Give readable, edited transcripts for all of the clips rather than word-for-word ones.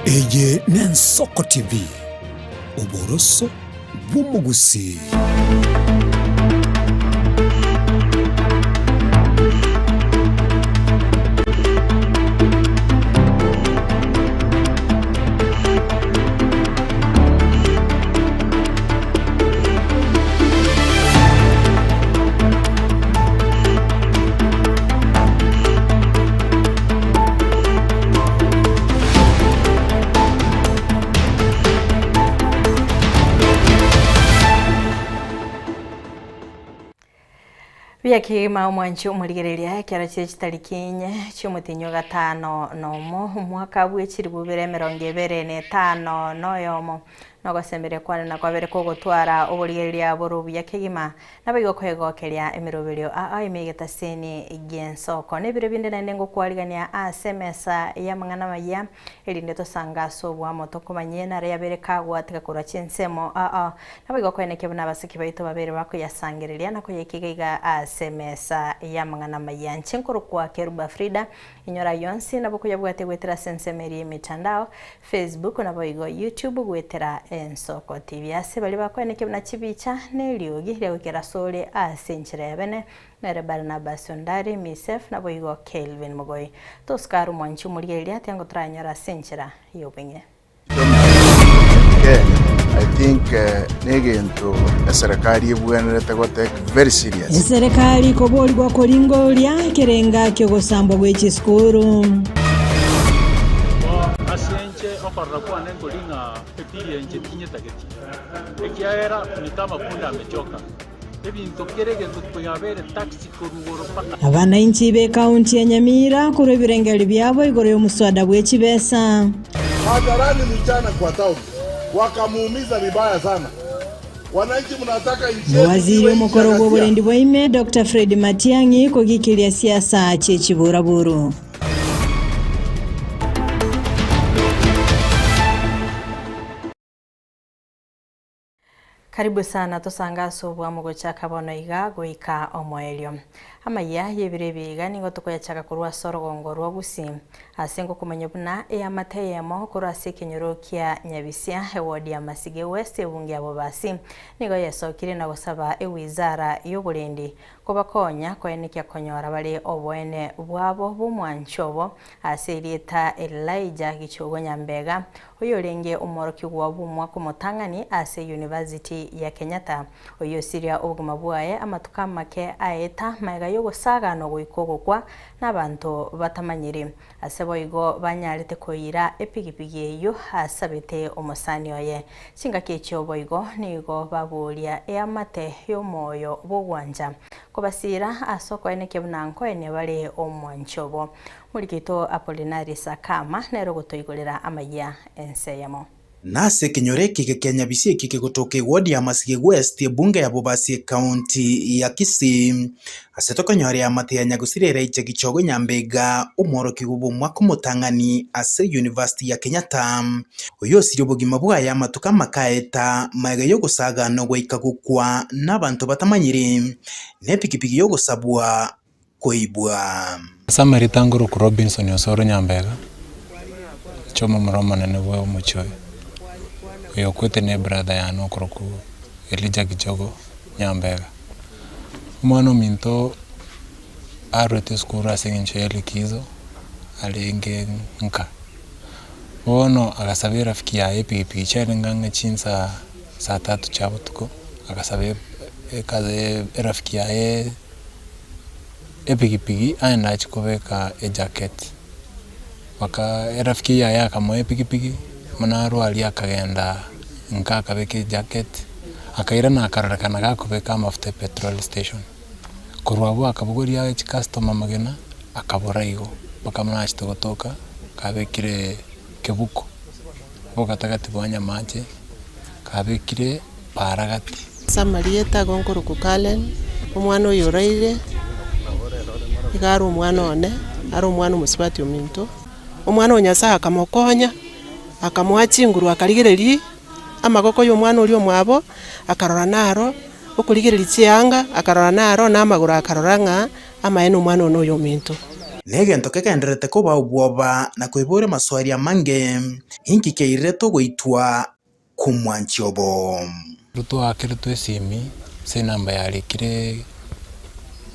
Eye n'Ensoko TV uboroso bw'umugusi. Byaki mwanchu umurigereria kyara tariki 4 cy'umutinyo gatano nomo umwaka bw'ekiri 2025 noyomo nogosembere kwana nakwabere ko gutwara uburigereria burubu yakigima nabigo kwegokeria emirubirio imegeta seni gensoko nebiro binde nande ngo kwarigania asemesa ya mangana maya elinde to sangaso bwa moto kumanye na yabere kagwa tikakura chinsemo nabigo kweneke bana basiki baito babere bako yasangireria nako yekiga asemesa ya mangana maya nchinkuru kwa Keruba Frida inyora yonsi naboko yabwate gwetera sensemeri mitandao Facebook naboigo YouTube gwetera Ensoko TV ase bali bakweneke buna kibicha neliogi lyagukera sole asenchira yabene nere Barnabas Ondari Misef naboigo Kelvin Mugoyi toskaru mwanchu murigeria tengo tranyara senchira yobinge. I think negento serikali yebwanirete gotek very serious. Serikali koboli gwa kolingolia kerenga kyo gosambwa gwechiskuru. Asenche oparra kwa nengo linga pepili enche tinye tageti. Ekiaera ni kama punda amechoka. Ebintu kerege tukuyabere taxi kurugoro paka. Abananchi be county ya Nyamira kuro birengeli byabo igoro y'omuswada bw'ekibesa. Hadharani mchana kwa town wakamuumiza vibaya sana. Wananchi mnataka nchi. Waziri w'umukoro w'obulendi bw'ime Dr. Fred Matiang'i kogikilia siasa chechiburaburu. Karibu sana tosangaso bwa mugocha kabono iga goika omoelio amaya yebire biga ningo tokoyachaga kurwa sorogongo rwa gusi asengo kumenya buna ya mateyemo kurwa sekenyorokia nyabisia hewodi ya Masige West ebungi abo basi nigo yesokire na gusaba ewizara y'obulendi kobakonya koyenekya konyora bali obwene bwabo bumwanchobo aserieta Elijah Gichogo Nyambega oyolenge umoroki gwa bumwa kumotangani ase University ya Kenyatta oyo siria obuguma bwaye amatuka make aeta maiga yogo saga no goikogokwa nabantu batamanyire asebo igo banyarete koira epigipigi eyo asabete omusani oye singa kecho boigo nigo babulia eamate yomoyo bogwanja kobasira asoko eneke bunanko ene bale omwanchobo mulikito Apolinari Sakama nero gotoigorera amaya enseyamo nase kinyoreki kekenya bisi kike gotoke wodi ya Masige West bunge ya Bobasi County ya Kisii asetoka nyore ya mate ya Nyagusirera iche Gichogo Nyambega umoroki gubumwa kumutangani ase University ya Kenyatta oyo siri bugima bwa ya matuka makaeta maiga yo gusaga no gweika gukwa nabantu batamanyire nepikipiki yo gusabwa koibwa Samaritanguru ku Robinson Osoro Nyambega choma muromana ne bwo muchoyo yo kwete ne brother ya no kroku Elijah Gichogo Nyambega umwana minto arote skura sengenche likizo alenge nka ono agasabira rafiki ya epipi chalenganga chinsa saa 3 chabutuko agasabira kaze rafiki ya epigipigi aenda achikobeka jacket waka rafiki ya yakamo epigipigi manaru ali akagenda nka akabeke jacket akaira na akarakana gakobeka mafuta petrol station kurwabo akabugori ya customer magena akabora igo bakamana achitogotoka kabekire kebuko bokatagati bwanya mache kabekire paragati Samarieta gonkoro kukalen umwana oyoreire igaru umwana one ari umwana umusibati ominto umwana onyasa akamokonya akamwachinguru akaligereri amagoko y'umwana uri omwabo akarora naro okurigereri chianga akarora naro namaguru akarora nga amaene umwana ono yominto negento kekenderete kuba ubwoba na kwibura maswaria mange inki keireto goitwa kumwanchobo ruto akirito esimi se namba yari kire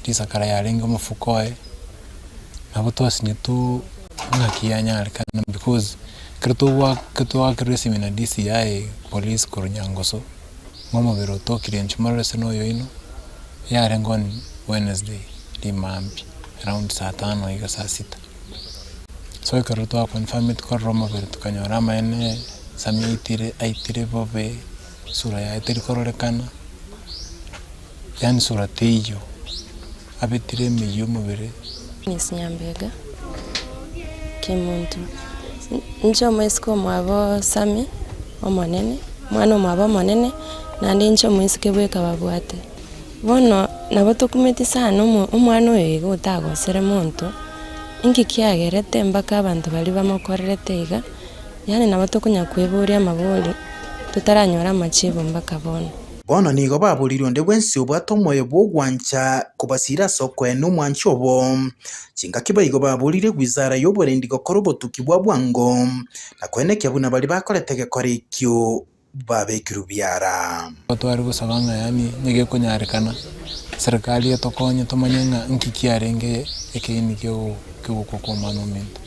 risakara yarenga mufukoe nabo twasinye tu ngakiyanya alikana because kirito akirito esimi na DCI police korunyangoso ngomo biro tokire nchumara seno yoino yarengon Wednesday limambi around saa 5 iga saa 6 so ikirito confirm it koroma biro tukanyora maene sami aitire bobe sura ya itiri kororekana yani sura tejo abitire meyo mubere Nyambega kimuntu ncho mwesko mwabo sami omonene mwana mwabo monene nandi ncho mweske bweka babwate bono nabo tokumeti sana umwana oyo utagosere muntu inki kiagerete mbaka abantu bali bamokorerete iga yani nabo tokunya kweburia mabuli tutaranyora machibo mbaka bono nigo baburirwe nde bwensi obwato moyo bwogwancha kubasira soko eno mwanchobo chinga kibaigo baburire gwizara yoborendi gokoro botuki bwa bwango na kweneke buna bali bakoretege korekyo babekiru byara twari gusabanga yani nyege kunyarekana serikali yatokonye tomanyenga nkikiarenge ekeni kyo koko manumento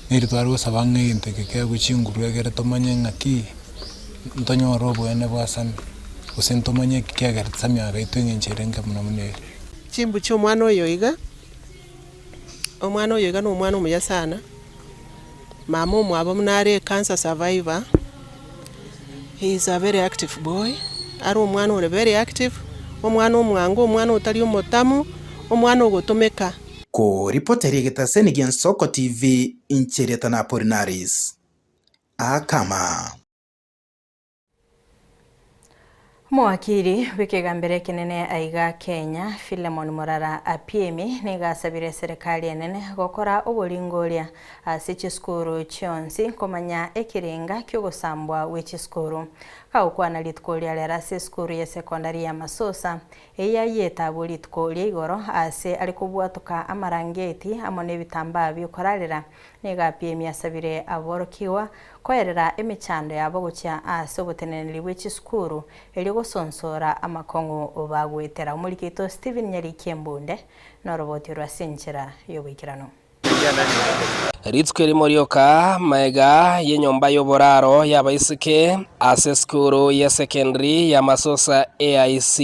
niri twari gusabanga inteke ke guchinguru egere tomanyenga ki ntonyoro bwene bwasami usento manye kiagara tsami agaito ngencherenga munamunere chimbu cho mwana oyo iga omwana oyo iga no mwana omuya sana mama omwabo munare cancer survivor. He is a very active boy. Ari omwana ore very active, omwana omwango, omwana otali omotamu, omwana ogotomeka. Ko ripoteri gitaseni gen Soko TV inchereta na Apollinaris akama Mwakiri wikigambire kinene aiga Kenya Philemon Morara Apiemi nigasabire serikali enene gokora obulingoria ase chiskuru chionsi komanya ekirenga kyogosambwa wechiskuru kaukwana litkolia lera se skuru ya sekondari ya Masosa eya yeta bulitkolia igoro ase alikubwatuka amarangeti amone bitamba byokorarira niga Apiemi asabire aborokiwa koerera emichando yabo gucha ase obuteneneri bwechiskuru gosonsora amakongo obagwetera umulikito Steven Nyarikembunde no roboti rwasinchira yobikirano Ritskeri morioka maega yenyomba yoboraro yabaisike ase skuru ya secondary ya Masosa AIC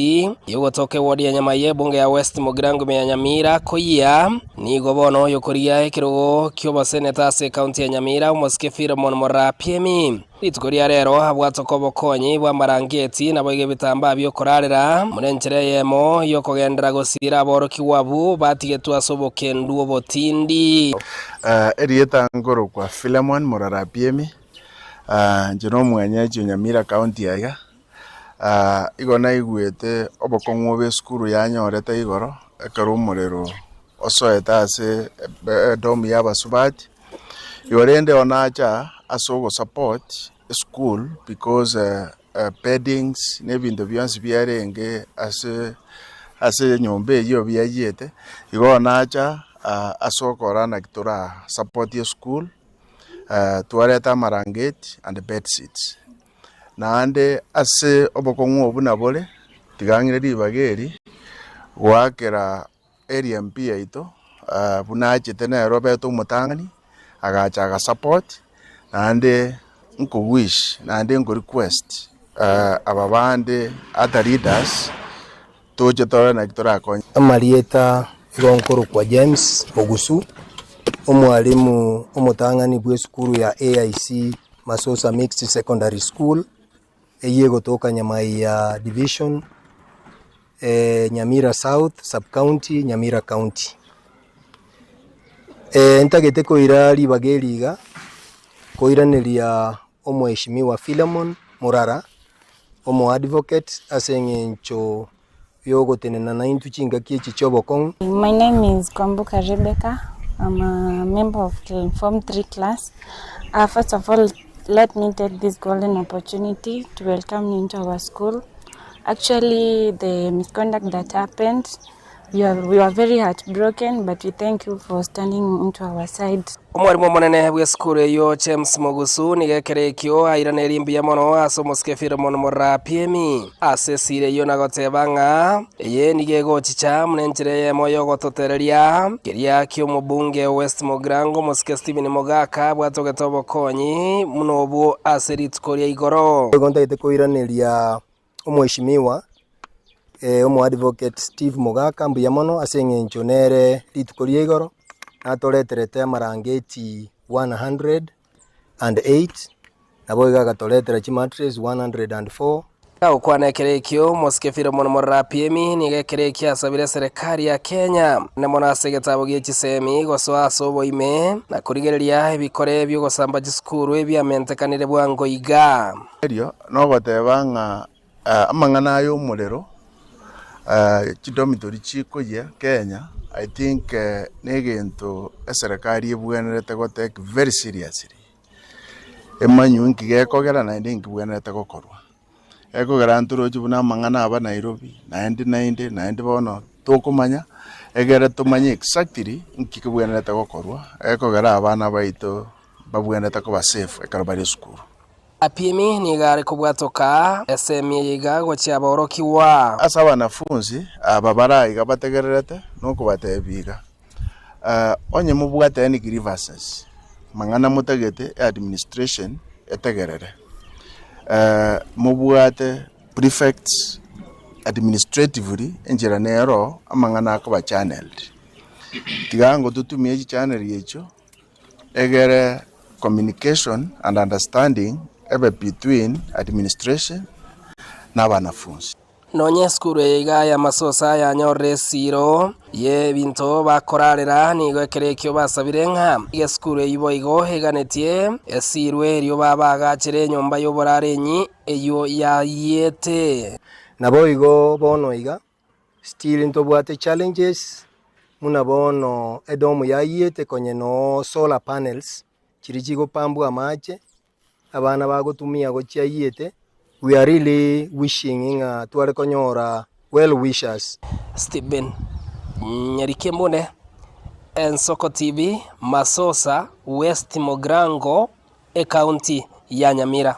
yogotoke wodi ya Nyamaye bunge ya West Mugirango ya Nyamira koya ni gobono yokoria ekirogo kyoba seneta ase county ya Nyamira umosike Philemon Morara Apiemi Ritskoria rero habwatoko bokonyi bwa marangeti na boige bitamba byokorarira murenchere yemo yokogendera gosira aboroki wabu batigetwa sobokendu obotindi Erieta ngoro kwa Philemon Morara Apiemi njeno mwenyeji Nyamira county yaga igona igwete obokong'obe skuru yanyorete igoro ekero murero osoeta ase dom yabasubati yorende onacha asogo support school because beddings nebintu byonsi byarenge ase nyombe yo byayete igonacha asokora na kitora support your school tuareta marangeti and bed seats na ande ase obokong'u obunabole tigangire ribageri gwakera area mpia ito bunachete na Roberto Mutangani agacha support na ande nko wish na ande nko request ababande other leaders toje tora na kitora konya amarieta igonkoro kwa James Ogusu omwalimu omutangani bwe skuru ya AIC Masosa Mixed Secondary School eyego toka Nyamaiya Division Nyamira South Sub County Nyamira County entagete koira libageliga koiraneria omweshimiwa Philemon Morara omo advocate asengencho yogo tenena na intu chinga kiechi chobokong. My name is Kwambuka Rebecca. I'm a member of the Form 3 class. First of all, let me take this golden opportunity to welcome you into our school. Actually, the misconduct that happened we were very heartbroken, but we thank you for standing into our side. Omwarimu munene w'esukuru eyo James Mugusu nigekerekio airanĩria mbia mono asomoske Philemon Morapiemi asesire yo nagoteba ng'a ye nigegochicha munenjere yemo yo gototereria kiria kio mubunge West Mogrango Muske Stephen Mogaka bwatogetobo konyi munobu aseritukoria igoro gontaite kuiranĩria omweshimiwa omo advocate Steve Mogaka mbuya mono aseng'encho nere ritukoria igoro atoreterete amarangeti 108 nabo igagatoretera chimatres 104 ukwanekerekio Muske Philemon Morapiemi nigekerekia asabire serikali ya Kenya nemona asegetabu gichisemi gosoa soboime na kurigereria ebikore byo gosamba gisukuru ebyamentekanire bwango iga erio no goteba ng'a amang'ana ayo umurero chidomitori chikoye Kenya I think negento serikali ebwenerete go take very seriously emanyu nkigekogera na ndingibwenerete gokorwa ekogera nturo chibuna mang'ana aba Nairobi 90 bono tokumanya egere tumanye exactly nkikibwenerete gokorwa ekogera abana baito babwenerete ko ba safe ekarabari skuru Apiemi nigari kubwatoka SME yiga gochya borokiwa asa wanafunzi ababara igabategererete no kubatebiga onye mubwate ni grievances mang'ana mutegete administration etegerere mubwate prefects administratively enjera nero amang'ana akoba channeled tigango tutumie channel yecho egere communication and understanding between administration na wanafunzi nonye skuru yiga ya masosa ya nyore siro ye binto bakorarera nigekerekio basabire ng'a ye skuru yibo igo heganetie esirwe ryo babagachere nyomba yoborarenyi eyo ya yete nabo igo bono iga still into bwate challenges muna bono edomu ya yete konye no solar panels chirichigo pambu amache abana bagotumia gochia yete we are really wishing nga tware konyora well wishers Stephen Nyarikembone Ensoko TV Masosa West Mogrango county ya Nyamira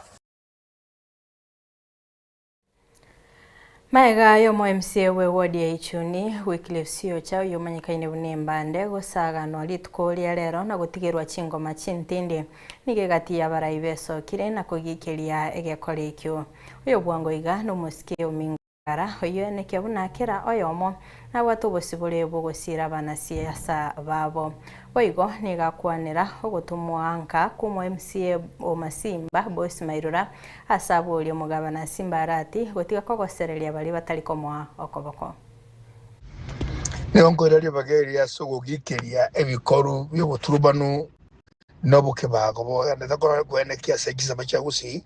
Maega yo mo MCA we wodi ya Ichuni Wycliffe Siocha yomanyikaine bunembande gosaga no litkolia lero na gutigirwa chingoma chintindi nigegati ya baraibeso kire na kugikelia egekorekyo uyo bwango iga no Muske umingara oyo neke bunakera oyomo na watu bosibule bogosira bana siasa babo oigo nigakwanira ogutumwa anka kumo MCA o Masimba Boss Mairura asabuli omugabana Simba Arati gotiga kogosereria bali batali komwa okoboko neonkoreria bageria sogogikeria ebikoru byobuturubanu nobuke bagobo ndakora kwenekia segiza bachagusi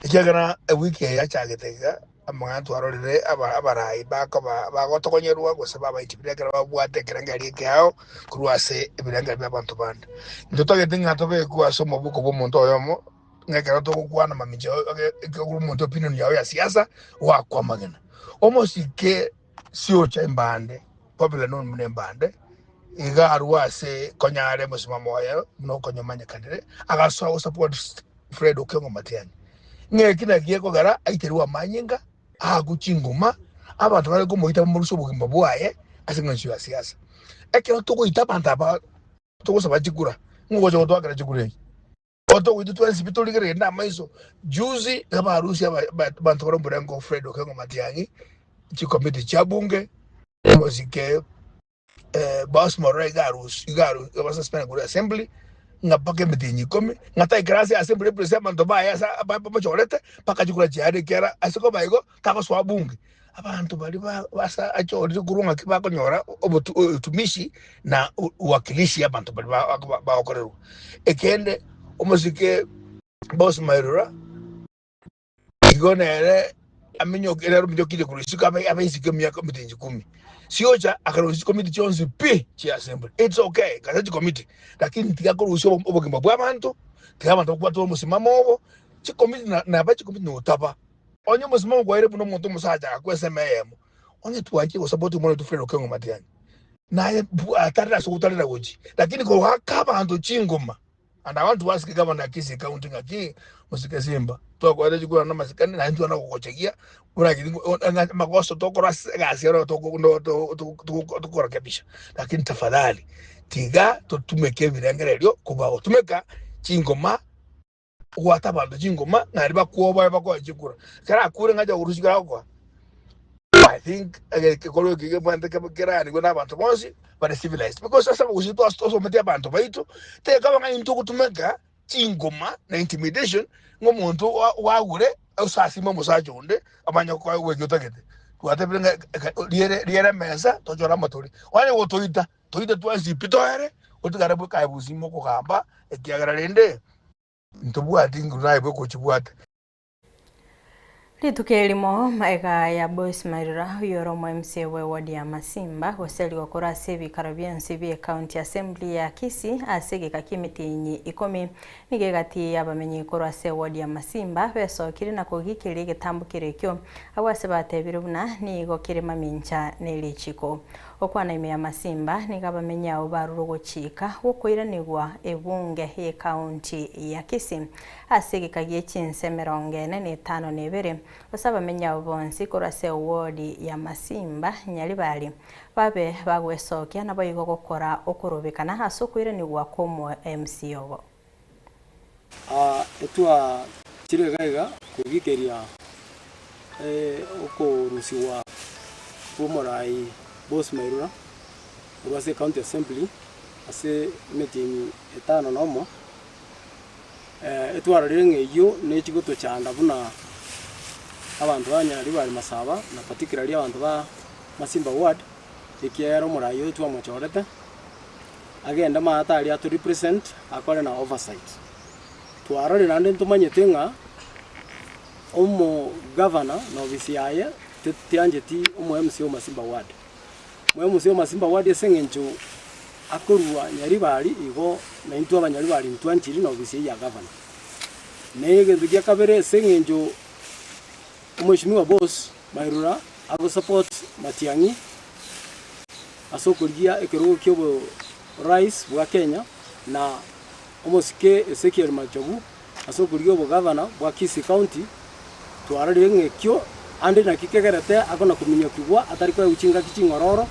icyagana wiki ya cyagitega amantu arorere abarai bagotokonyerwa gose babayitibirega babwatekera ngari yao kurwase ebiranga by'abantu bande ndotogete ngatobe kwaso mubuko bw'omuntu oyomo ngekera tokukwana mamijo ekuru muntu opinion yawe ya siasa wa kwamagana omosike sio cha mbande popular non mune mbande iga arwase konyare musimamo wayo no konyomanya kandire agaso support Fred Okengo Matiang'i ngekina gieko gara aiterwa manyinga aguchinguma abantu bari kumuhita mu ruso bugimba bwaye asinganshi ya siasa ekero tukuita bantaba tukusaba chikura ngoje otwakira chikura oto witu twensi bitoligere na maiso juzi aba Rusia bantu baromburango Fred Okengo Matiang'i chikomiti cha bunge mozike Boss Morai garu abasuspend ku assembly ngapake mitinyi komi ngata ikrasi assembly president ba ya sa bamachorete pakachikura jihade kera asiko baigo kako swa bunge abantu bali basa achori kurunga kibako nyora obutumishi na uwakilishi abantu bali bakorero ekende omuzike Boss Mairura igonere aminyo kera rumjo kide kurishika abayisike myaka mitinyi 10 sioja akaruhusiwa komiti chonzi pi chi assembly it's okay kaza committee lakini tikakuruhusiwa obogimba bwa bantu tikabantu kwatwa musimamo obo chi committee na ba chi committee no tapa onye musimamo kwa ile buno muntu musaja akwese meyemo onye tuaje ko support mo to Fred Okengo Matiang'i naye atarira sokutarira goji lakini ko hakaba ando chingoma. And I want to ask Governor Kisi County ngaki musike Simba to ko ere jikura na masikani na ntu anakukochegia kuna magoso to kora gasero to kurekebisha, lakini tafadhali tiga to tumeke virengerero kuba tumeka chingoma watabando chingoma na riba kuoba bako jikura kara kure ngaja urushika kwa. I think kolo kige bande kera ni gona bantu bonsi but civilized because sasa usito astoso metia bantu baitu te kama ngintu kutumeka chingoma na intimidation ngomuntu wagure usasima musajonde amanya kwa wegotagete twatebrenga liere mesa tojora matori wale wotoita twanzi pitoere otigara buka buzimo kugamba ekiagara rende ntobwa dingurai bwo kuchibwata. Ritukelimo maega ya Boys Mairura yoromo MCA we wadi ya Masimba waseli wakora sevi Caribbean CBA County Assembly ya Kisii asege kakimiti inyi ikomi nigegati ya bamenyi kora se wadi ya Masimba beso kiri na kugikiri getambu kirekyo awase batebirubuna ni gokire mamincha nelichiko okwana ime ya Masimba nigabamenya obarurugo chika wokoira nigwa ebunge he county ya Kisii asege kagie chinse 45 basaba menya bonsi korase wodi ya Masimba nyalibali babe bagwesokia nabo yigo gukora okurubikana hasukwire ni gwakomo MCO etwa kiregaiga kugikeria okurusiwa umurai Boss Mairura urwase county assembly ase meeting etano nomo etwara renge yo nechigoto chanda buna abantu banyari bali Masaba na particularly abantu ba Masimba ward ikiero murayo twa mochorete agenda matari atu represent akore na oversight twarore nande ntumanyete nga omo governor no bisiaye tianjeti omo MCO Masimba ward mo MCO Masimba ward esengenjo akorwa nyari bali igo na intu abanyari bali ntwanchiri no bisiaye ya governor nege ndugia kabere esengenjo Mheshimiwa Boss Mairura abo support Matiang'i asokulia ekerugo kyobo rais wa Kenya na omosike Ezekiel Machogu asokulia obo governor wa Kisii County twarare ngekyo ande na kikegerete akona kuminya kigwa atari kwa uchinga kichingororo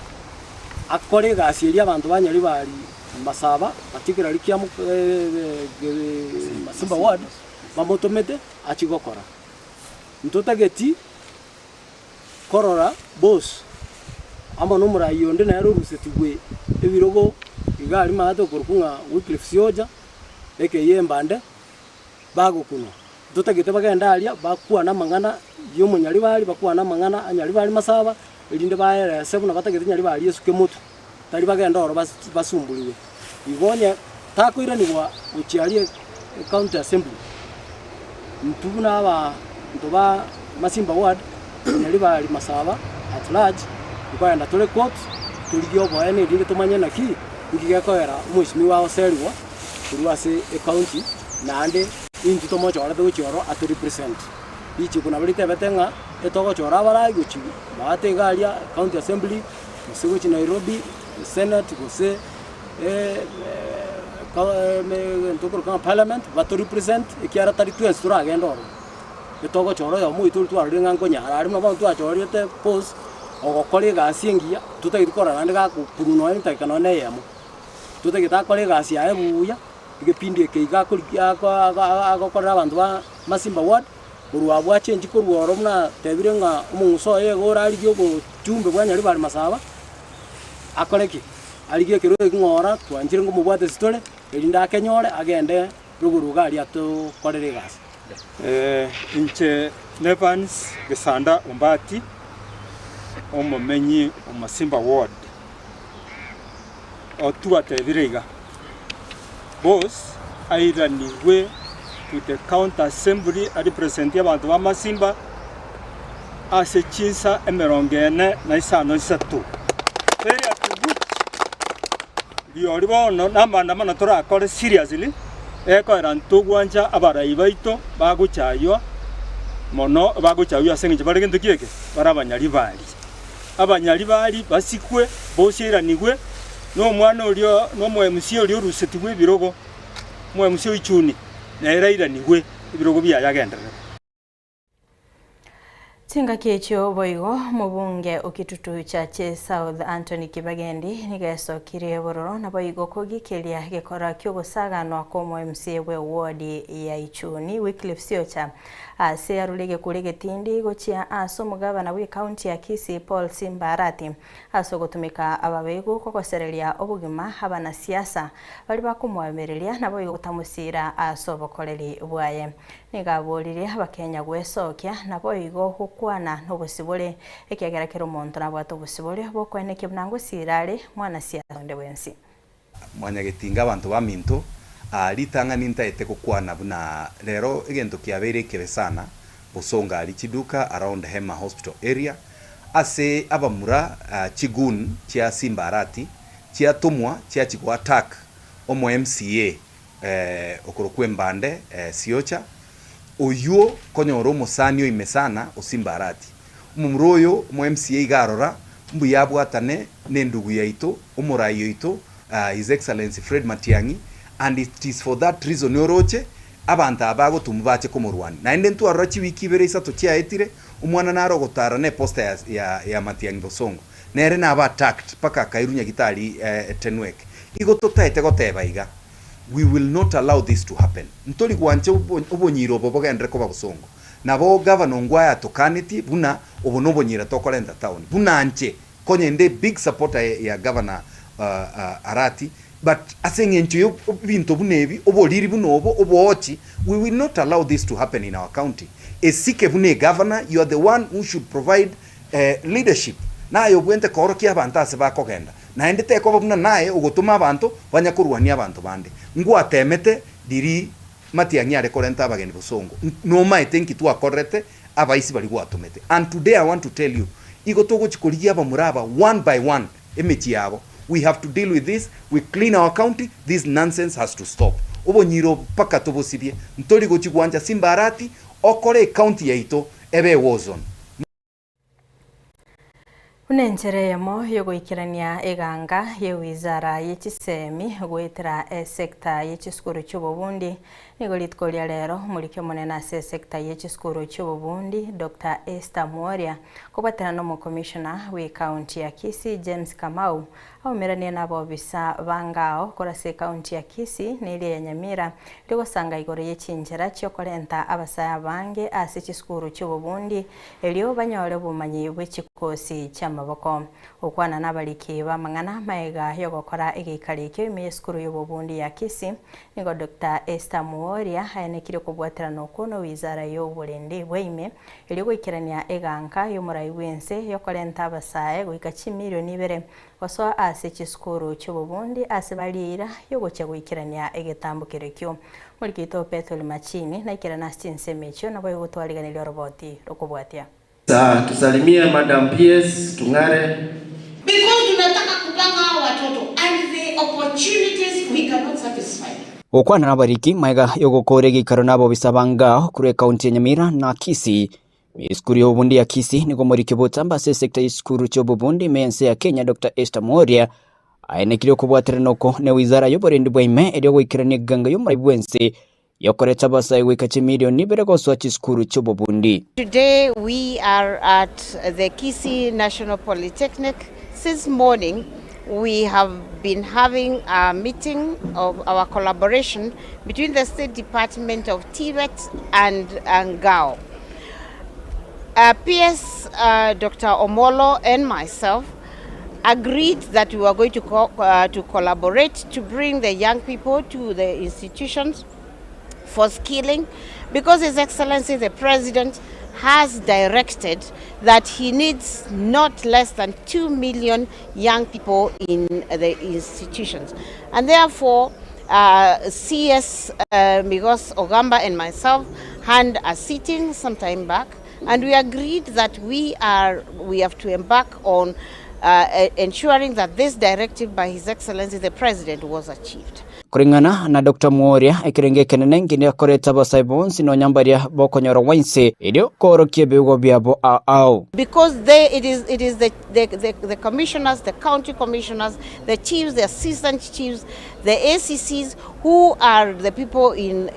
akore gasieria abantu banyari bali Masaba particularly kya Masimba ward bamotomete achigokora ntotageti korora boss ama no murayonde na yaruruse tugwe ebirogo igali mato korukunga Wycliffe Sioja ekeyembande bagukuno ntotagete bagenda alia bakuwa na mangana yo munyari bali bakuwa na mangana anyari bali Masaba elinde baere sebuna batagete nyari bali Yesuke mutu tari bagenda oro basumbuliwe ibonye takoira ni wa uchialie county assembly ntubuna aba ntoba Masimba ward nyali bali Masaba at large ukaenda tole court tuligyo boene ndinge tumanye naki ngigekoera Mheshimiwa Oselwa kurwase county nande intu tomocho ala dochoro at represent ichi kuna balite betenga etoko chora bara guchi bate galia county assembly musegochi Nairobi senate gose ntokoro kama parliament bato represent ikiara 32 sura agenda etoko choro ya mu itu twaringa ngonya ari no bantu achorite post ogokore gasingia tutagikora nande ga kuruno enta kana ne yamo tutagita kore gasi ya ebuya igepindi keiga kurikia agokora abantu ba Masimba ward urwa bwa change ko ruoro mna tebirenga umunso yego rari gyo chumbe bwanya ari bari Masaba akoreki aligie kero ngora twanjire ngo mubwate sitole elinda kenyore agende ruguruga ali ato korere gasi inche Nevans Gesanda Umbati omumenyi Masimba ward otuatebirega boss airaniwe to the county assembly represent abantu ba Masimba ase chinsa emerongene na isano isatu very attribute biori bono namanda mana tora kore seriously ekoera ntugwanja abarai baito baguchaywa mono baguchaywa sengi barege ndukieke barabanyari bali abanyali bali basikwe bosheranigwe n'omwana olio n'omwemusi olio rusetigwe birogo mwemusi oichuni na erairanigwe ibirogo byayagenderera. Chinga kiecho boigo mubunge okitutu cha South Anthony Kibagendi nigesokire bororo na boigo kogikelia gekora kyogosaganwa komo MCA we ward ya Ichuni Wycliffe Siocha ase arulege kulege tindi gochia aso mugabana we county ya Kisii Paul Simbarati aso gotumika ababego kokoserelia obugima abana siasa bali bakumwemerelia na boigo gutamusira aso bokoreri bwaye nigabolire abakenya gwesokia na boigo kwana n'obusibole ekiagerakero omonto nabwata obusibole bokweneke bunango sirale mwana siasa onde wensi mwanyagetinga abantu baminto alitanga nintaete kukwana buna lero egento kiabere kebesana busonga ali chiduka around Hema Hospital area ase abamura chigun chia Simbarati chia tumwa chia chigwa attack omo MCA okorokwembande Siocha oyuo konyoro musani imesana Simbarati mumroyo mu MCA igarora mbu yabwatane nendugu yaito umurayo ito His Excellency Fred Matiang'i and it is for that reason yoroche abantu abago tumubache komurwani na ende ntu arachi wiki bere isato chia etire umwana naro gotara ne poster ya Matiang'i Bosongo nere na aba attacked paka kairunya gitali tenwek igo totaete goteba iga. We will not allow this to happen. Ntoli gwanche obonyiro bobogendere ko Bosongo. Nabo governor ngwaya tokaniti buna obonobonyira tokolenda town. Buna anche konyende big supporter ya governor Arati but asengencho yo binto bunebi oboliri bunobo obochi. We will not allow this to happen in our county. Esike bune governor, you are the one who should provide leadership. Na yo bwente koroki abantu aseba kogenda. Na endete ko buna nae ugotuma abantu banyakurwania abantu bande ngwatemete diri Matiang'i are korenta abageni Bosongo no maitenki tu akorete abaisi bali gwatumete. And today I want to tell you igotogo chikoligia bamuraba one by one emechi yabo. We have to deal with this. We clean our county. This nonsense has to stop. Obonyiro paka tobosibye ntoli go chigwanja Simbarati okore county yaito ebe wozone. Unenchereyemo yogoikirania eganga ye wizara yechisemi gwetera sekta yechisukuru cy'ububundi nigolitkolya lero mulike munena se sekta yechisukuru cy'ububundi Dr. Esther Muoria kubatana no commissioner we county ya Kisii James Kamau aumerania nabo bisa bangao kora se county ya Kisii nile ya Nyamira ligosanga igoro yechinjera cyokorenta abasaya bange ase chisukuru cy'ububundi elio banyole bumanyi bw'ekikosi cy'amaboko okwana nabaliki bamangana maega yogokora egikarike imesukuru y'ububundi ya Kisii nigo Dr. Esther Muoria hayenekire kubwaterana kono wizara y'obulendi bweime eligwikirania eganga y'omurai wense yokorenta abasaye gwikachi milioni 2 waso ase chisukuru cy'ububundi ase balira yogocha gwikirania egetambukire kyo mulikito Petro Machini na ikirana stinsemecho nabo yogotwaliganira roboti rokubwatia tusalimie Madam PS Tungare because tunataka kupanga watoto and the opportunities we cannot satisfy. Okwana nabariki maiga yogokore gikaro nabo bisabanga kure county ya Nyamira na Kisii Iskuru y'ububundi ya Kisii nigo muri kibutamba se sekta iskuru cy'ububundi mense ya Kenya Dr. Esther Muoria ayenekire kubwateranoko ne wizara y'oburendi bw'ime elyo gwikirania ganga y'omuri bwense yokoreta basaye wikachi milioni 2 goswa chiskuru cy'ububundi. Today we are at the Kisii National Polytechnic. Since morning we have been having a meeting of our collaboration between the State Department of Tibet and Ngao. PS Dr. Omolo and myself agreed that we were going to collaborate to bring the young people to the institutions for skilling, because His Excellency the President has directed that he needs not less than 2 million young people in the institutions. And therefore, CS Migos Ogamba and myself had a sitting some time back, and we agreed that we have to embark on ensuring that this directive by His Excellency the President was achieved. kuringana na Dr. Mworia ekirenge kenene ngine akoreta basaibons no nyambaria bokonyoro wainse idio korokie bigo biabo au because it is the commissioners, the county commissioners, the chiefs, the assistant chiefs, the ACCs who are the people in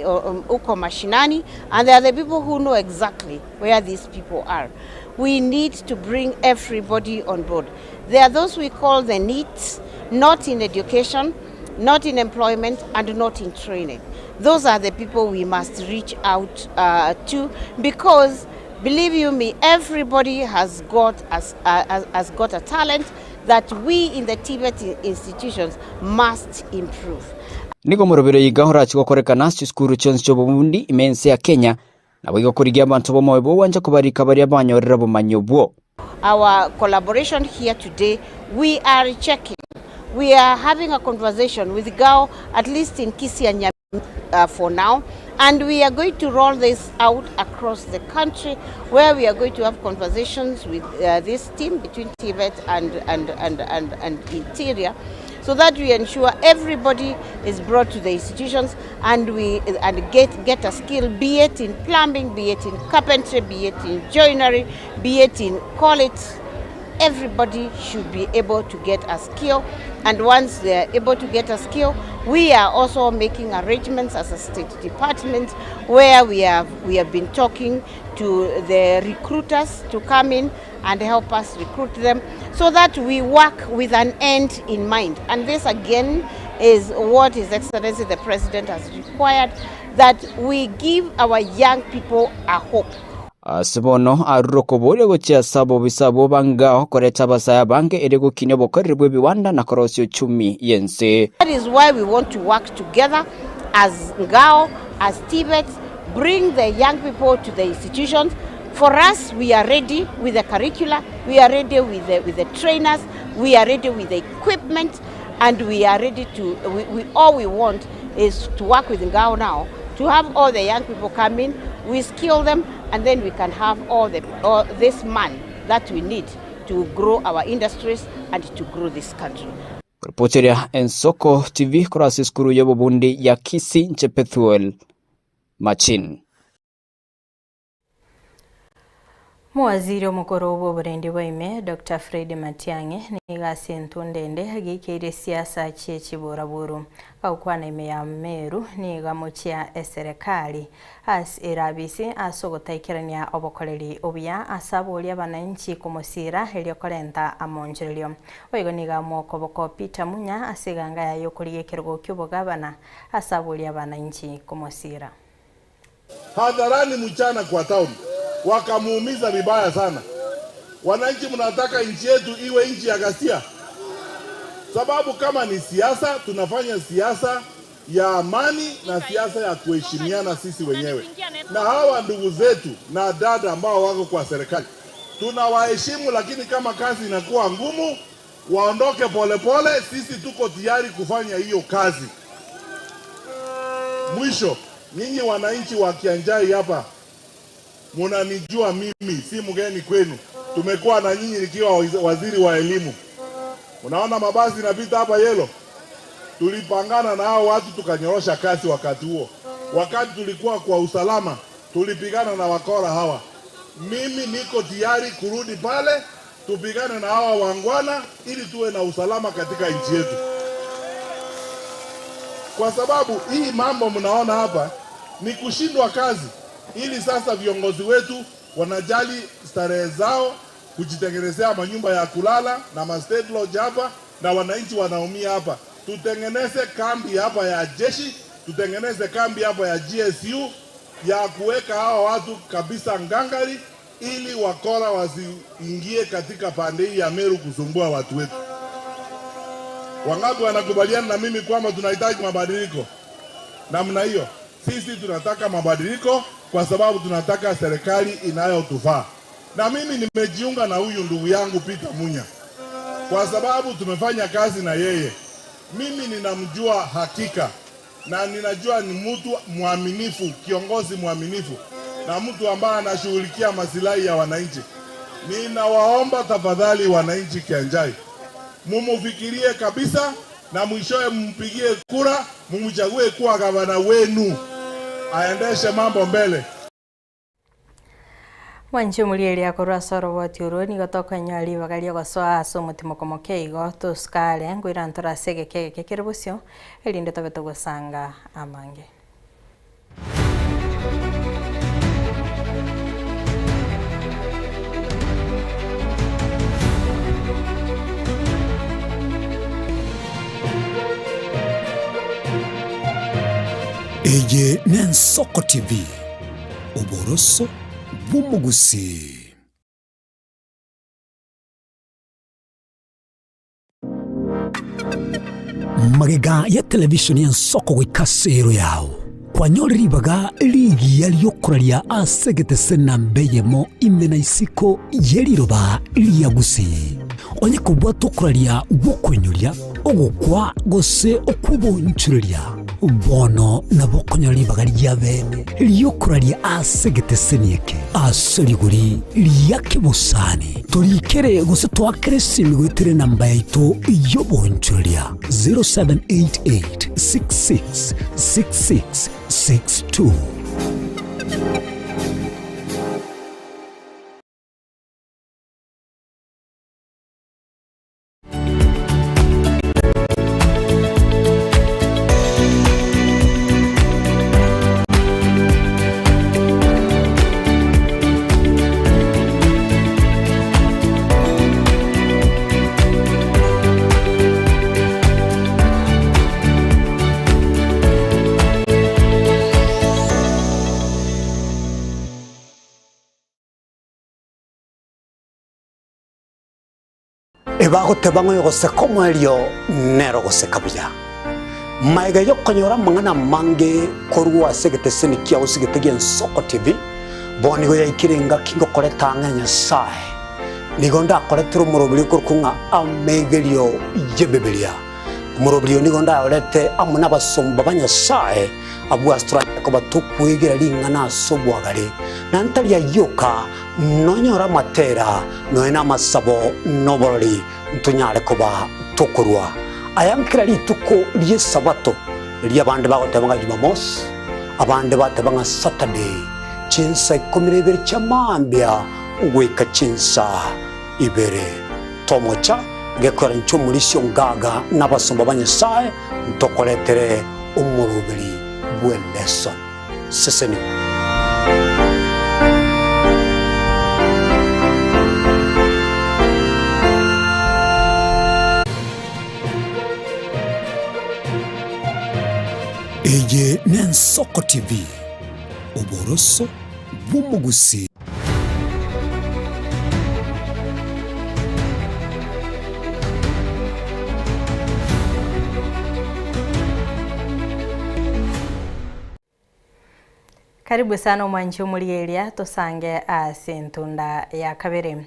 uko mashinani, and they are the people who know exactly where these people are. We need to bring everybody on board. There are those we call the NEETs, not in education, not in employment, and not in training. Those are the people we must reach out to, because believe you me, everybody has got a talent that we in the Tibet institutions must improve. Niko murubiro yigahora chikokorekana sikuru chonse chobundi imense ya Kenya na wigo kurigia abantu bomoyebo wanje kubarika bari abanyorera bomanyobwo. Our collaboration here today, we are checking. We are having a conversation with GAO, at least in Kisii and Nyamira for now, and we are going to roll this out across the country, where we are going to have conversations with this team between Tibet and Interior, so that we ensure everybody is brought to the institutions and get a skill, be it in plumbing, be it in carpentry, be it in joinery, be it in college. Everybody should be able to get a skill, and once they are able to get a skill, we are also making arrangements as a state department where we have been talking to the recruiters to come in and help us recruit them, so that we work with an end in mind. And this again is what His Excellency the President has required, that we give our young people a hope. Sibono arukobole gocha sabo bisabo banga koreta basaya bange erego kinebo koribwe biwanda na korosio chumi yense. That is why we want to work together as Ngao, as Tibet, bring the young people to the institutions. For us, we are ready with the curricula, we are ready with the trainers, we are ready with the equipment, and we are ready to, all we want is to work with Ngao now, to have all the young people come in, we skill them, and then we can have all this man that we need to grow our industries and to grow this country. Reporteria Ensoko TV kurasi skuru yobo bundi ya Kisii Nchepethuel Machin. Muwaziri omukuru w'oburendi bw'aime Dr. Fred Matiang'i nigasi entundende agikire siasa ky'ekiburaburu aukwana ime ya Meru nigamukia eserikali as irabisi asogotaikirania obokoreri obya asabuli abananchi kumusira eliokorenta amonjorero oigo nigamoko boko Peter Munya asiganga yayo kurigekirgo ky'obugabana asabuli abananchi kumusira hadharani mchana kwa town wakamuumiza vibaya sana. Wananchi mnataka nchi yetu iwe nchi ya ghasia? Sababu kama ni siasa, tunafanya siasa ya amani na siasa ya kuheshimiana sisi wenyewe. Na hawa ndugu zetu na dada ambao wako kwa serikali, tunawaheshimu, lakini kama kazi inakuwa ngumu, waondoke polepole, sisi tuko tayari kufanya hiyo kazi. Mwisho, nyinyi wananchi wa Kianjai hapa, munanijua mimi, si mgeni kwenu. Tumekuwa na nyinyi nikiwa waziri wa elimu. Unaona mabasi yanapita hapa yelo. Tulipangana na hao watu tukanyorosha kasi wakati huo. Wakati tulikuwa kwa usalama, tulipigana na wakora hawa. Mimi niko tayari kurudi pale, tupigane na hawa wangwana ili tuwe na usalama katika nchi yetu. Kwa sababu hii mambo mnaona hapa ni kushindwa kazi. Ili sasa viongozi wetu wanajali starehe zao, kujitengenezea manyumba ya kulala na ma state lodge hapa, na wananchi wanaumia hapa. Tutengeneze kambi hapa ya jeshi, tutengeneze kambi hapa ya GSU ya kuweka hawa watu kabisa ngangari, ili wakora wasiingie katika pande hii ya Meru kusumbua watu wetu. Wangapi wanakubaliana na mimi kwamba tunahitaji mabadiliko? Namna hiyo, sisi tunataka mabadiliko kwa sababu tunataka serikali inayotufaa. Na mimi nimejiunga na huyu ndugu yangu Peter Munya kwa sababu tumefanya kazi na yeye. Mimi ninamjua hakika na ninajua ni mtu mwaminifu, kiongozi mwaminifu na mtu ambaye anashughulikia masilahi ya wananchi. Ninawaomba tafadhali wananchi Kianjai, mumufikirie kabisa na mwishowe mumpigie kura, mumchague kuwa gavana wenu, aendeshe mambo mbele. Wanchi mulieli akorwa soro wati uroni gotoka nyali bagalia gosoa so mutimo komo keigo to skale ngwira ntora sege keke kekerebusyo elinde tobeto gosanga amange. Eye Nensoko TV Oboroso Bumugusi. Magega ya televishoni ya Nsoko gwikasero yao kwa nyori baga ligi yaliyokuralia asegete sena mbeyemo imena isiko yeliroba liyagusi onye kubwa tokuralia gukwenyulia ogukwa gose okubonchuria bono na bokonyoli bagari ya bene liyokuralia asegete senieke asoliguri liyake busani tolikere gose twakere simigwitere namba yaito yobonchuria 0788666662. Ebago tebango yogose como elio nero gose kabya maiga yokonyora mangana mange korwa segete seni kia usigete gen Nsoko TV boni go yakirenga kingo koleta nganya sai nigonda koletro murobili kurkunga amegelio yebebelia murobili nigonda olete amuna basomba banya sai abu astra ko batukwegera lingana sobwagale nantalia yoka nonyora matera noena masabo noboroli ntunyale koba tokurwa ayankira lituko liye sabato liya bande bagotebanga Jumamos abande batebanga Saturday chinsa ikomirebere chamambya ugweka chinsa ibere tomocha gekora nchomulisyo ngaga nabasomba banyesaye ntokoletere umurubiri bweleso seseni. Eye Nensoko TV Oboroso Bumugusi. Karibu sana mwanchi mulielia tusange asintunda ya kabere.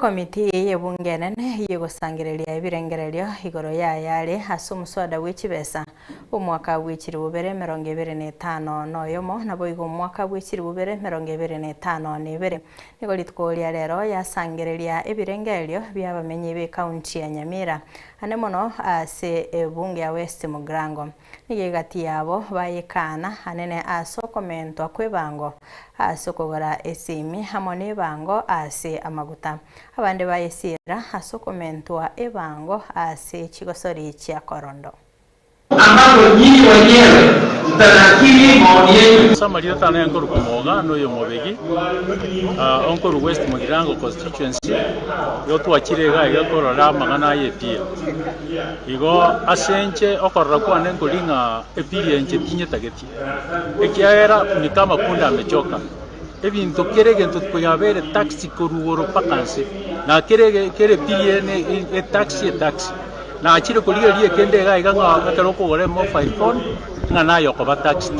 Komiti y'ebunge nene yegosangirelia ebirengerelio igoro yale ase omuswada w'ekibesa omwaka w'ekiri bubere 2025 noyomo nabo igo omwaka w'ekiri bubere 2025 nigo litkolia lero yasangirelia ebirengerelio byabamenyi be county ya Nyamira ane mono ase ebunge ya West Mugrango nigegati yabo bayekana anene aso komento akwebango ase kogora esimi hamone bango ase amaguta abande bayesira ase komentwa ebango ase chigosori cha Korondo ambapo nyinyi wenyewe mtanakili maoni yenu. Samaria tana yankuru kumoga no yo mobegi onkuru West Mugirango constituency yo twachirega igakorora magana ye pia igo asenche okorra kwane ngolinga experience kinyetageti ekiaera ni kama punda amechoka ebintu kerege ntutuyabere taxi korugoro pakanse na kerege kere piliene e taxi na achire kuliga liye kende ga iganga ataroko gore mo 5 phone ngana yo ko taxi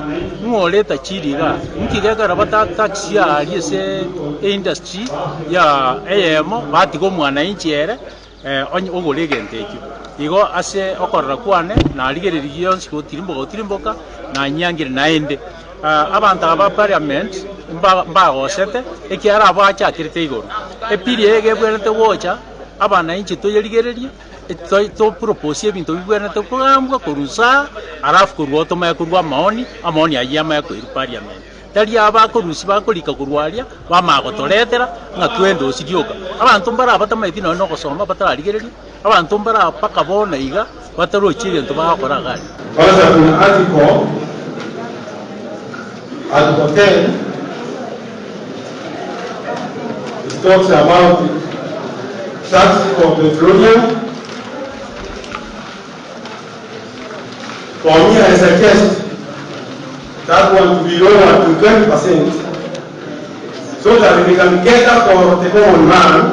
ngoleta chiriga nkigega rabata taxi ya aliese industry ya emo batigo mwana inchiere onye ogolege nteki igo ase okorra kwane na aligereri yonsi gotirimboka na nyangire naende abantu aba parliament mbagosete ekiara abacha kirite igoro epiri ege bwenete wocha abana inchi toyerigererie to propose ebintu bigwenete kugambwa kurusa arafu kurwa toma kurwa amoni ayama ku parliament tari abakorusi bakorika kurwaria bamagotoretera nga twendo sigioka abantu mbara batamaiti no gosoma batararigereria abantu mbara paka bona iga batarochire nto bakora gari. Kwanza kuna article 10 it talks about tax for petroleum. For me, I suggest that one to be lower to 20%, so that we can cater for the common man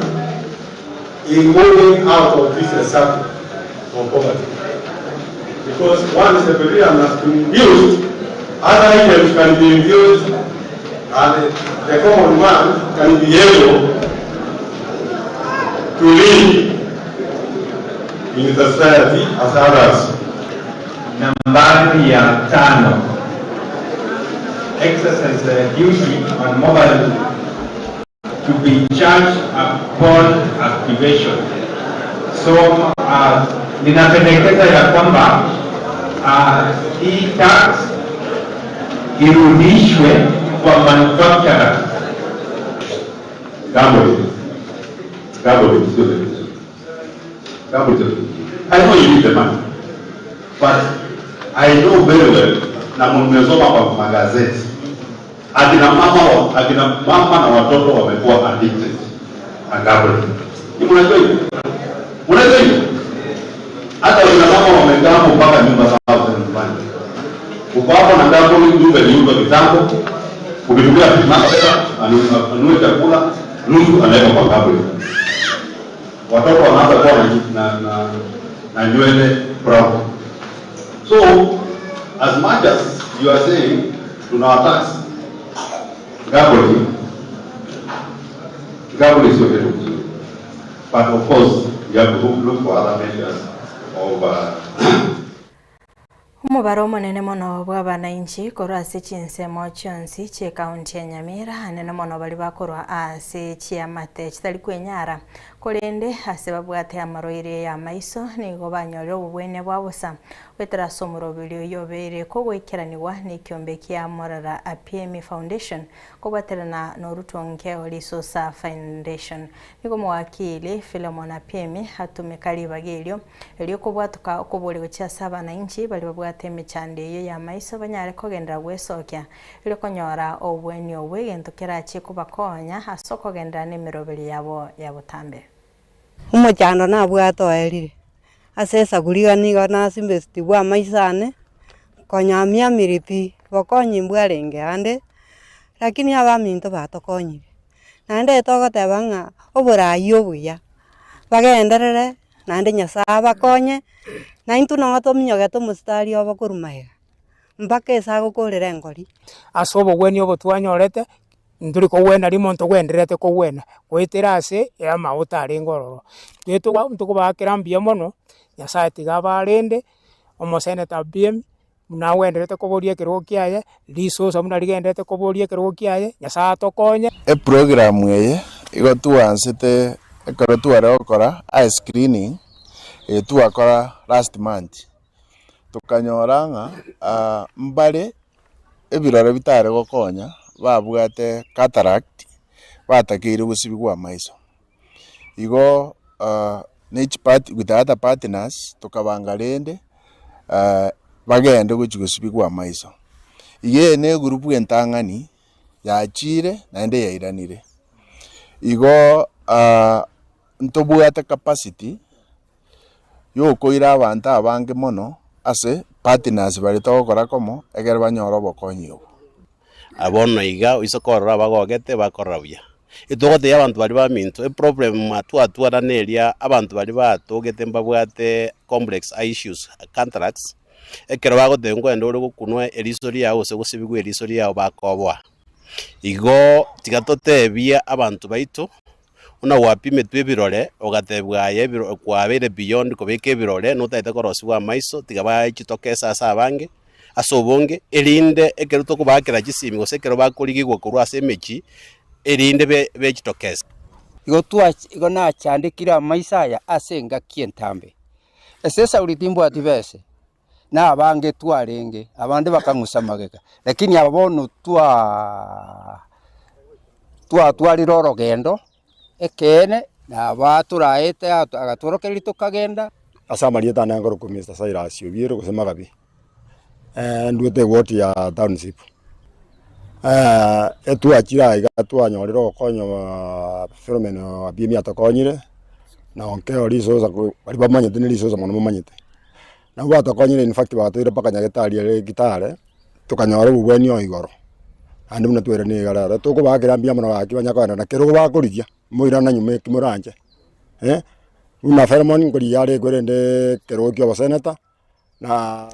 in moving out of this circle of poverty. Because once the petroleum has been used, other items can be used, and the common man can be able to live in the society as others. Nambari ya 5, exercise the duty on mobile to be charged upon activation. So ninapendekeza ya kwamba hii tax irudishwe kwa manufacturer. I know you need the money, but I know very well na mmesoma kwa magazeti akina mama na watoto wamekuwa addicted na gambling. Mnajua hiyo? Hata akina mama wamekaa mpaka nyumba zao nyumbani. Uko hapo na gambling, nyumba kitambo, ukitumia pesa anunue chakula nusu anaweka kwa gambling. Watoto wanaanza kuwa na nywele brown. So, as much as you are saying to our tax, gambling is okay to do. But of course, you have to look for other measures of Umubaro munene mono bw'abananchi korwa ase chinsemo chionsi che kaunti ya Nyamira anene mono bali bakorwa ase chiamate chitari kwenyara korende ase babwate amaroire ya maiso nigo banyore obubwene bwabusa wetera somuro bilio yobere kogwekeraniwa ni kiombe kia Morara APM Foundation kobwaterana norutonge Olisosa Foundation nigo mwakili Philemon APM hatumekali bagelio elio kobwatuka okobole cha abananchi bali babwate emechande yo ya maiso banyare kogendera gwesokya ile konyora obweni obwegento kerachi kubakonya asoko gendera nemirobeli yabo ya butambe umuchando na bwato elire asesa kuliganiga na simbesti bwa maisane konyamia miripi bokonyi mbwarenge ande lakini abaminto batokonyire nande togotebanga oburayo buya bagenderere nande nyasaba konye na into noto minyoge to mustari obakurumaiga mpaka esagukurire ngori asobo gweni obotwanyorete nduri ko wena limonto gwenderete ko wena gwitira ase ya mautari ngororo twetu wa mtuko bakira mbia mono nyasati gabarende omoseneta BM na wenderete ko borie kiro kiaye lisosa muna ligendete ko borie kiro kiaye nyasato konya program yeye igotuansete ekorotuare okora a screening tuakora last month tukanyoranga mbare ebirore bitare gokonya babwate cataract batakire gusibigwa maiso igo neach part with other partners tukabanga rende bagende gusibigwa maiso iye ne group entangani yachire naende yairanire igo ntobwate capacity yo koira abantu abange mono ase partners bari togokora komo egere banyora obokonyi obo abono iga isokorora bagogete bakorra buya itogote abantu bari baminto problem atwa neria abantu bari batogete mbabwate complex issues contracts ekero bagotengo endo uri gukunwa erisori yawo se gusibigwe erisori yawo bakobwa igo tigatotebia abantu baito una wapime twebirore ogatebwaye kwabere beyond kobeke birore no taite korosibwa maiso tigaba ikitokesa asa abange asobonge erinde ekeruto kubakira gisimi gosekero bakurigigwa kurwa semechi erinde be kitokesa igo twa igo na chandikira maisaya asenga kientambe esesa ulitimbo ativese na abange twarenge abande bakangusa mageka lakini ababonu twalira orogendo ekene na abaturaete agatworokeri tukagenda asamarieta na ngoro ku Mr. Cyrus Obiero kusema gabi nduete ward ya township etwachira igatwanyorera okonyo fenomeno abimi atokonyire na onke orisoza bari bamanyete ni risoza mono mumanyete na batokonyire in fact bagatwire paka nyagetari ya gitare tukanyora ubweni o igoro andi muna twere ni garara tuko bagira mbia mono baki banyakwana na kero bakurithia muira na nyume kimuranje una fermoni ngori yare gwerende kero kyo basenata na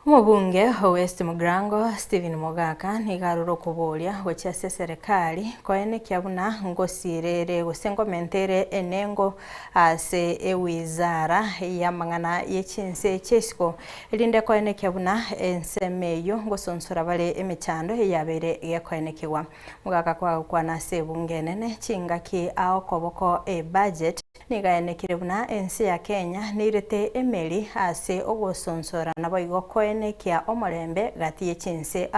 Omubunge West Mugrango Stephen Mogaka nigaruro kubolia gochase serikali koene kiabuna ngosirere gosengomentere enengo ase ewizara ya mangana yechinse chesko elinde koene kiabuna ensemeyo ngosonsora bale emechando yabere yekoene kiwa Mogaka kwa na sebungenene chingaki aokoboko budget nigaene kirebuna ensi ya Kenya nirete emeli ase ogosonsora naboigo koene kia omorembe gati yechinse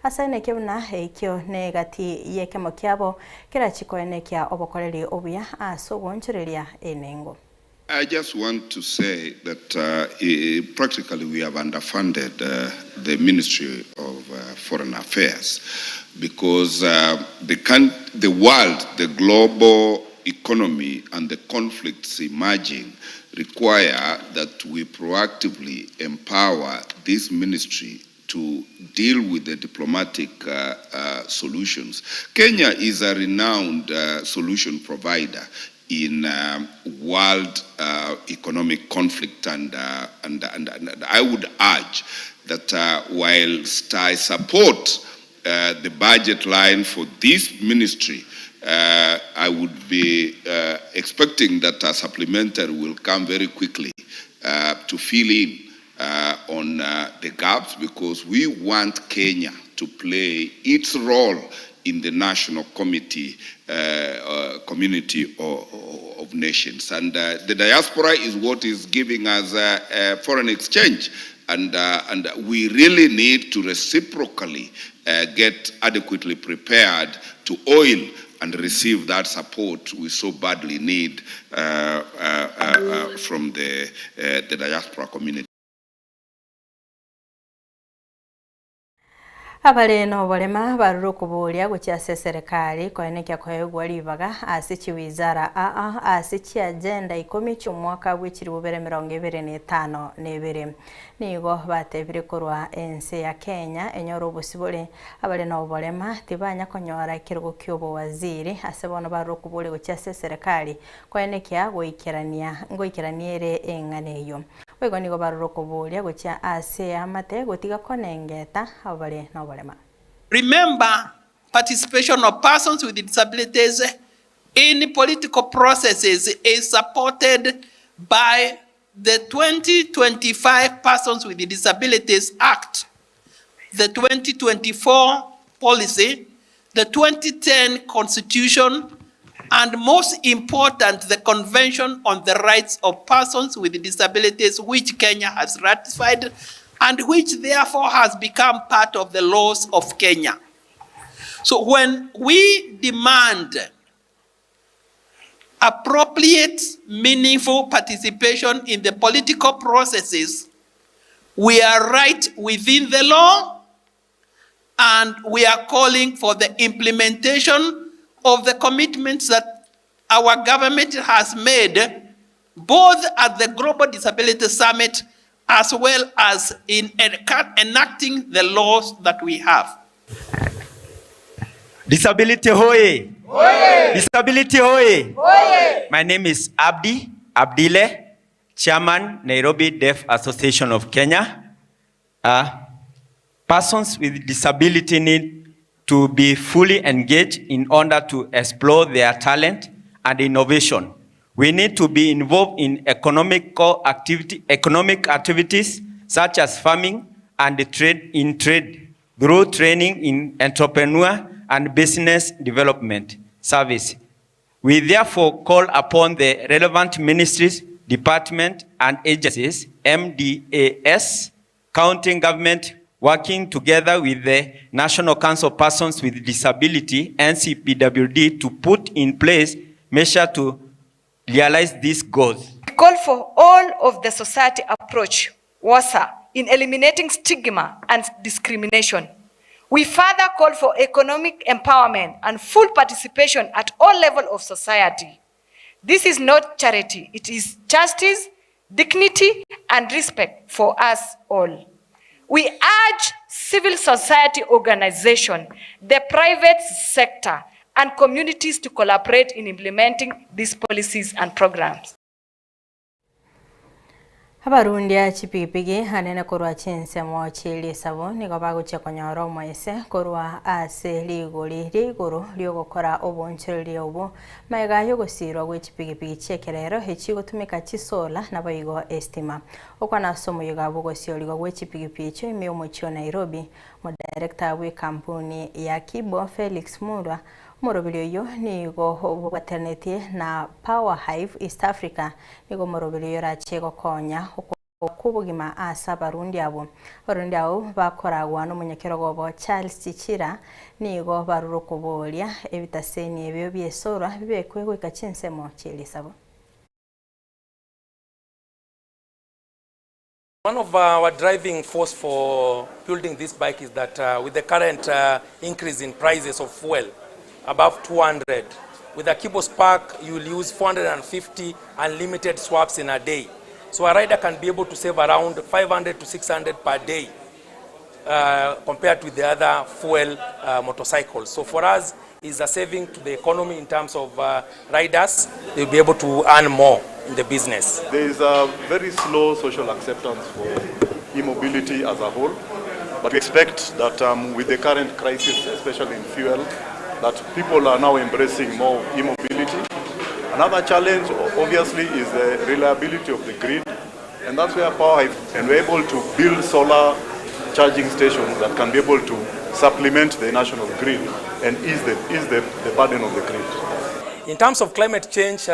asaine kiabuna ekyo ne gati yekemo kiabo kira chikoene kia obokoreri obuya asogonchereria enengo. I just want to say that practically we have underfunded the Ministry of Foreign Affairs because the world, the global economy and the conflicts emerging require that we proactively empower this ministry to deal with the diplomatic solutions. Kenya is a renowned solution provider in world economic conflict, and I would urge that whilst I support the budget line for this ministry, I would be expecting that a supplementary will come very quickly to fill in on the gaps, because we want Kenya to play its role in the national community of nations. And the diaspora is what is giving us foreign exchange. And we really need to reciprocally get adequately prepared to oil and receive that support we so badly need from the diaspora community. Abale no bolema baruru kubulia guchase serikali koenekya koyegwa libaga asichi wizara asichi agenda 10 cy'umwaka w'ikiri bubere 2025 nebere nigo batebire kurwa ense ya Kenya enyoro busibole abale no bolema tibanya konyora kirgo kyobo waziri asebono baruru kubule guchase serikali koenekya goikeraniere enganeyo wego nigo baruru kubulia gucha ase amate gotiga konengeta abale no bolema. Remember, participation of persons with disabilities in political processes is supported by the 2025 Persons with Disabilities Act, the 2024 policy, the 2010 Constitution, and most important, the Convention on the Rights of Persons with Disabilities, which Kenya has ratified and which therefore has become part of the laws of Kenya. So when we demand appropriate, meaningful participation in the political processes, we are right within the law, and we are calling for the implementation of the commitments that our government has made, both at the Global Disability Summit as well as in enacting the laws that we have. Disability hoye! Hoye! Disability hoye! Hoye! My name is Abdile, Chairman, Nairobi Deaf Association of Kenya. Persons with disability need to be fully engaged in order to explore their talent and innovation. We need to be involved in economic activities such as farming and trade through training in entrepreneur and business development service. We therefore call upon the relevant ministries department and agencies, MDAS, county government, working together with the National Council of Persons with Disability, NCPWD, to put in place measures to realize these goals. We call for all of the society approach, WASA, in eliminating stigma and discrimination. We further call for economic empowerment and full participation at all levels of society. This is not charity, it is justice, dignity, and respect for us all. We urge civil society organizations, the private sector, and communities to collaborate in implementing these policies and programs. Abarundi achipigipigi hanene korwa chinse mochili sabo nigo baguche konyoro moise korwa ase liguru liogokora obonchiri obo maiga yogosirwa gwechipigipigi chekerero hechi gutumika chisola na baigo estima okwana somo yogabo gosioligo gwechipigipigi cho imyomocho Nairobi mo director we kampuni ya Kibo Felix Murwa Morobili yo nigo waternetie na Power Hive East Africa nigo morobili yo rachego konya okubugima asa Barundi abo bakoragwa no munyakerogobo Charles Chichira nigo barurukubolia ebitaseni ebyo byesora bibekwe kwekachinsemo chilisabo. One of our driving force for building this bike is that with the current increase in prices of fuel above 200. With a Kibo Spark, you will use 450 unlimited swaps in a day. So a rider can be able to save around 500 to 600 per day compared with the other fuel motorcycles. So for us, it's a saving to the economy in terms of riders. They'll be able to earn more in the business. There is a very slow social acceptance for e-mobility as a whole, but we expect that with the current crisis, especially in fuel, that people are now embracing more e-mobility. Another challenge, obviously, is the reliability of the grid, and that's where Power Hive, and we're able to build solar charging stations that can be able to supplement the national grid and ease the burden of the grid. In terms of climate change,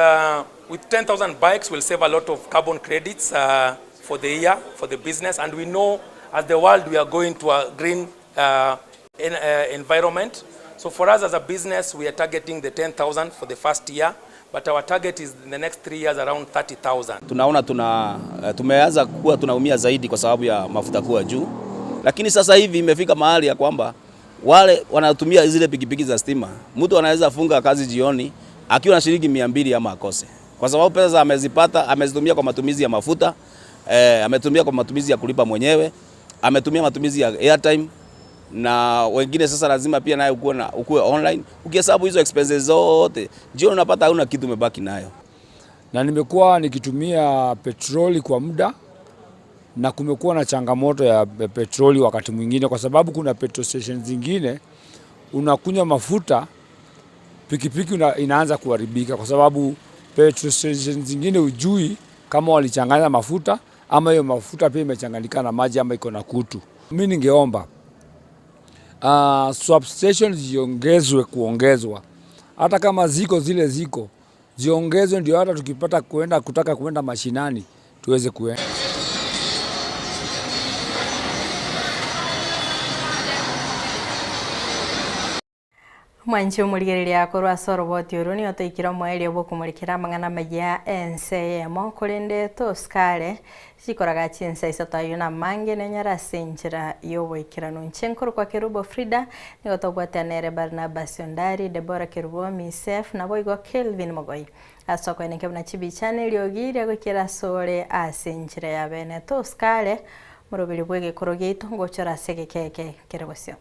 with 10,000 bikes, we'll save a lot of carbon credits for the year, for the business, and we know as the world we are going to a green environment. So for us as a business, we are targeting the 10,000 for the first year, but our target is in the next 3 years around 30,000. Tunaona tumeanza kuwa tunaumia zaidi kwa sababu ya mafuta kuwa juu. Lakini sasa hivi imefika mahali ya kwamba wale wanatumia zile pikipiki za stima, mtu anaweza funga kazi jioni akiwa na shilingi 200 ama akose. Kwa sababu pesa amezipata, amezitumia kwa matumizi ya mafuta, ametumia kwa matumizi ya kulipa mwenyewe, ametumia matumizi ya airtime. Na wengine sasa lazima pia nayo ukue online. Ukihesabu hizo expenses zote, jioni unapata hauna kitu umebaki nayo. Na nimekuwa nikitumia petroli kwa muda na kumekuwa na changamoto ya petroli wakati mwingine kwa sababu kuna petrol stations zingine unakunywa mafuta pikipiki inaanza kuharibika kwa sababu petrol stations zingine ujui kama walichanganya mafuta ama hiyo mafuta pia imechanganyika na maji ama iko na kutu. Mimi ningeomba swap stations ziongezwe kuongezwa. Hata kama ziko ziongezwe ndio hata tukipata kutaka kuenda mashinani tuweze kuenda. Mwancho muligereria korwa soroboti uruni otoikira mwaeli obokumurikira mangana magia ensemo kurinde toskale chikoraga chinsa isatayo na mange nenyara senjira yoboikira nunchenkoro kwa Kerubo Frida nigotobwata nere Barnabas Ondari Deborah Kerubo Misef na boigo Kelvin Mogoi asoko eneke buna chibi channel yogiria gukira sore asenjira ya bene toskale murobili bwege korogeito ngochora segekeke kerebosio.